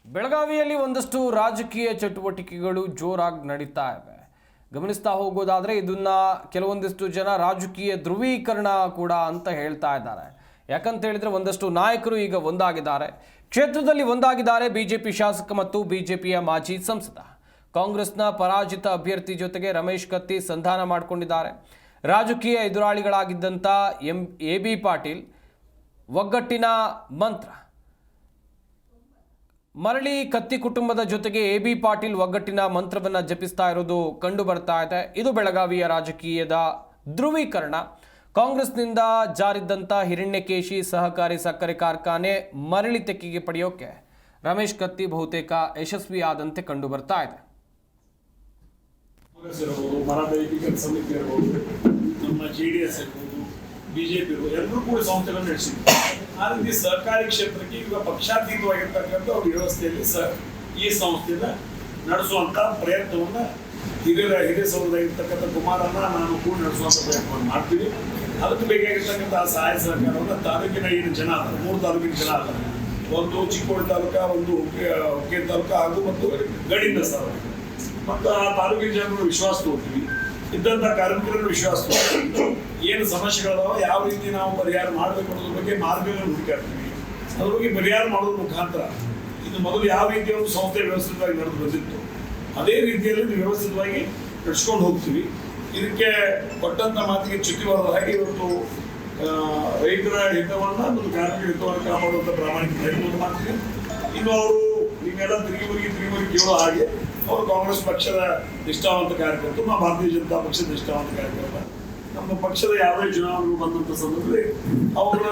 ಬೆಳಗಾವಿಯಲ್ಲಿ ಒಂದಷ್ಟು ರಾಜಕೀಯ ಚಟುವಟಿಕೆಗಳು ಜೋರಾಗಿ ನಡೀತಾ ಇವೆ. ಗಮನಿಸ್ತಾ ಹೋಗೋದಾದ್ರೆ ಇದನ್ನ ಕೆಲವೊಂದಿಷ್ಟು ಜನ ರಾಜಕೀಯ ಧ್ರುವೀಕರಣ ಕೂಡ ಅಂತ ಹೇಳ್ತಾ ಇದ್ದಾರೆ. ಯಾಕಂತ ಹೇಳಿದ್ರೆ ಒಂದಷ್ಟು ನಾಯಕರು ಈಗ ಒಂದಾಗಿದ್ದಾರೆ, ಕ್ಷೇತ್ರದಲ್ಲಿ ಒಂದಾಗಿದ್ದಾರೆ. ಬಿಜೆಪಿ ಶಾಸಕ ಮತ್ತು ಬಿಜೆಪಿಯ ಮಾಜಿ ಸಂಸದ ಕಾಂಗ್ರೆಸ್ನ ಪರಾಜಿತ ಅಭ್ಯರ್ಥಿ ಜೊತೆಗೆ ರಮೇಶ್ ಕತ್ತಿ ಸಂಧಾನ ಮಾಡಿಕೊಂಡಿದ್ದಾರೆ. ರಾಜಕೀಯ ಎದುರಾಳಿಗಳಾಗಿದ್ದಂಥ AB ಪಾಟೀಲ್ ಒಗ್ಗಟ್ಟಿನ ಮಂತ್ರ ಮರಳಿ ಕತ್ತಿ ಕುಟುಂಬದ ಜೊತೆಗೆ AB ಪಾಟೀಲ್ ಒಗ್ಗಟ್ಟಿನ ಮಂತ್ರವನ್ನು ಜಪಿಸ್ತಾ ಇರೋದು ಕಂಡು ಬರ್ತಾ ಇದೆ. ಇದು ಬೆಳಗಾವಿಯ ರಾಜಕೀಯದ ಧ್ರುವೀಕರಣ. ಕಾಂಗ್ರೆಸ್ನಿಂದ ಜಾರಿದ್ದಂಥ ಹಿರಣ್ಯಕೇಶಿ ಸಹಕಾರಿ ಸಕ್ಕರೆ ಕಾರ್ಖಾನೆ ಮರಳಿ ತೆಕ್ಕೆಗೆ ಪಡೆಯೋಕೆ ರಮೇಶ್ ಕತ್ತಿ ಬಹುತೇಕ ಯಶಸ್ವಿಯಾದಂತೆ ಕಂಡು ಬರ್ತಾ ಇದೆ. ಸಮಿತಿ ಇರಬಹುದು, ನಮ್ಮ JDS ಇರ್ಬೋದು, ಬಿಜೆಪಿ ಇರ್ಬೋದು, ಎಲ್ಲರೂ ಕೂಡ ಸಂಸ್ಥೆಗಳನ್ನು ನಡೆಸಿದ್ರು. ಆ ರೀತಿ ಸಹಕಾರಿ ಕ್ಷೇತ್ರಕ್ಕೆ ಈಗ ಪಕ್ಷಾತೀತವಾಗಿರ್ತಕ್ಕಂಥ ಒಂದು ವ್ಯವಸ್ಥೆಯಲ್ಲಿ ಈ ಸಂಸ್ಥೆನ ನಡೆಸುವಂತ ಪ್ರಯತ್ನವನ್ನ ಹಿರಿಯ ಸೌಧವಾಗಿರ್ತಕ್ಕಂಥ ಕುಮಾರನ್ನ ನಾನು ಕೂಡ ನಡೆಸುವಂತ ಪ್ರಯತ್ನವನ್ನು ಮಾಡ್ತೀವಿ. ಅದಕ್ಕೆ ಬೇಕಾಗಿರ್ತಕ್ಕಂಥ ಸಹಾಯ ಸಹಕಾರವನ್ನು ತಾಲೂಕಿನ ಏನು ಜನ ಅದ, 3 ತಾಲೂಕಿನ ಜನ ಅದ, ಒಂದು ಚಿಕ್ಕೋಡಿ ತಾಲೂಕಾ, ಒಂದು ಹುಕ್ಕೇರಿ ತಾಲೂಕಾ ಹಾಗೂ ಮತ್ತು ಗಡಿಯಿಂದ ಸ್ಥಳ ಮತ್ತು ಆ ತಾಲೂಕಿನ ಜನರನ್ನು ವಿಶ್ವಾಸ ತೋರ್ತೀವಿ, ಇದ್ದಂಥ ಕಾರ್ಮಿಕರನ್ನು ವಿಶ್ವಾಸ ತೋರ್ತೀವಿ. ಏನು ಸಮಸ್ಯೆಗಳದಾವ, ಯಾವ ರೀತಿ ನಾವು ಪರಿಹಾರ ಮಾಡಬೇಕು ಅನ್ನೋದ್ರ ಬಗ್ಗೆ ಮಾರ್ಗಗಳನ್ನು ಹುಡುಕಾಡ್ತೀವಿ. ಅದ್ರ ಬಗ್ಗೆ ಪರಿಹಾರ ಮಾಡೋದ್ರ ಮುಖಾಂತರ ಇದು ಮೊದಲು ಯಾವ ರೀತಿಯ ಒಂದು ಸಂಸ್ಥೆ ವ್ಯವಸ್ಥಿತವಾಗಿ ನಡೆದು ಬಂದಿತ್ತು ಅದೇ ರೀತಿಯಲ್ಲಿ ವ್ಯವಸ್ಥಿತವಾಗಿ ನಡೆಸ್ಕೊಂಡು ಹೋಗ್ತೀವಿ. ಇದಕ್ಕೆ ಕೊಟ್ಟಂತ ಮಾತಿಗೆ ಚ್ಯುತಿ ಬರೋದ ಹಾಗೆ ಇವತ್ತು ರೈತರ ಹಿತವನ್ನ ಮತ್ತು ಕಾರ್ಮಿಕರ ಹಿತವನ್ನು ಕಾಪಾಡುವಂಥ ಪ್ರಾಮಾಣಿಕ ಪ್ರಯತ್ನವನ್ನು ಮಾಡ್ತೀವಿ. ಇನ್ನು ಅವರು ನೀವೆಲ್ಲ ತಿರುಗಿ ಕೇಳೋ ಹಾಗೆ ಅವರು ಕಾಂಗ್ರೆಸ್ ಪಕ್ಷದ ನಿಷ್ಠಾವಂತ ಕಾರ್ಯಕರ್ತರು, ನಾವು ಭಾರತೀಯ ಜನತಾ ಪಕ್ಷದ ನಿಷ್ಠಾವಂತ ಕಾರ್ಯಕರ್ತ. ನಮ್ಮ ಪಕ್ಷದ ಯಾವುದೇ ಚುನಾವಣೆಗಳು ಬಂದಂಥ ಸಂದರ್ಭದಲ್ಲಿ ಅವರ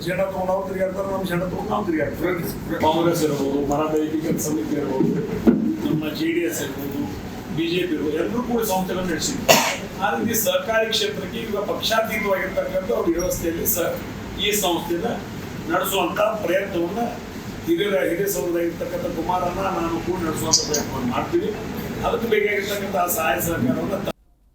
ಜನ ತಗೊಂಡು ಅವ್ರು ತಿರುಗಾಡ್ತಾರೆ, ನಮ್ಮ ಜನ ತಗೊಂಡು ನಾವು ತಿರುಗಾಡ್ತಾರೆ. ಕಾಂಗ್ರೆಸ್ ಇರ್ಬೋದು, ಮರಾಠ ಸಮಿತಿ ಇರ್ಬೋದು, ನಮ್ಮ JDS ಇರ್ಬೋದು, ಬಿಜೆಪಿ ಇರ್ಬೋದು, ಎಲ್ಲರೂ ಕೂಡ ಸಂಸ್ಥೆಗಳನ್ನು ನಡೆಸಿದ್ರು. ಆ ರೀತಿ ಸಹಕಾರಿ ಕ್ಷೇತ್ರಕ್ಕೆ ಈಗ ಪಕ್ಷಾತೀತವಾಗಿರ್ತಕ್ಕಂಥ ಒಂದು ವ್ಯವಸ್ಥೆಯಲ್ಲಿ ಈ ಸಂಸ್ಥೆನ ನಡೆಸುವಂತ ಪ್ರಯತ್ನವನ್ನ ಹಿರಿಯ ಸೌಧವಾಗಿರ್ತಕ್ಕಂಥ ಕುಮಾರನ್ನ ನಾನು ಕೂಡ ನಡೆಸುವಂತ ಪ್ರಯತ್ನವನ್ನು ಮಾಡ್ತೀವಿ. ಅದಕ್ಕೆ ಬೇಕಾಗಿರ್ತಕ್ಕಂಥ ಸಹಾಯ ಸಹಕಾರವನ್ನು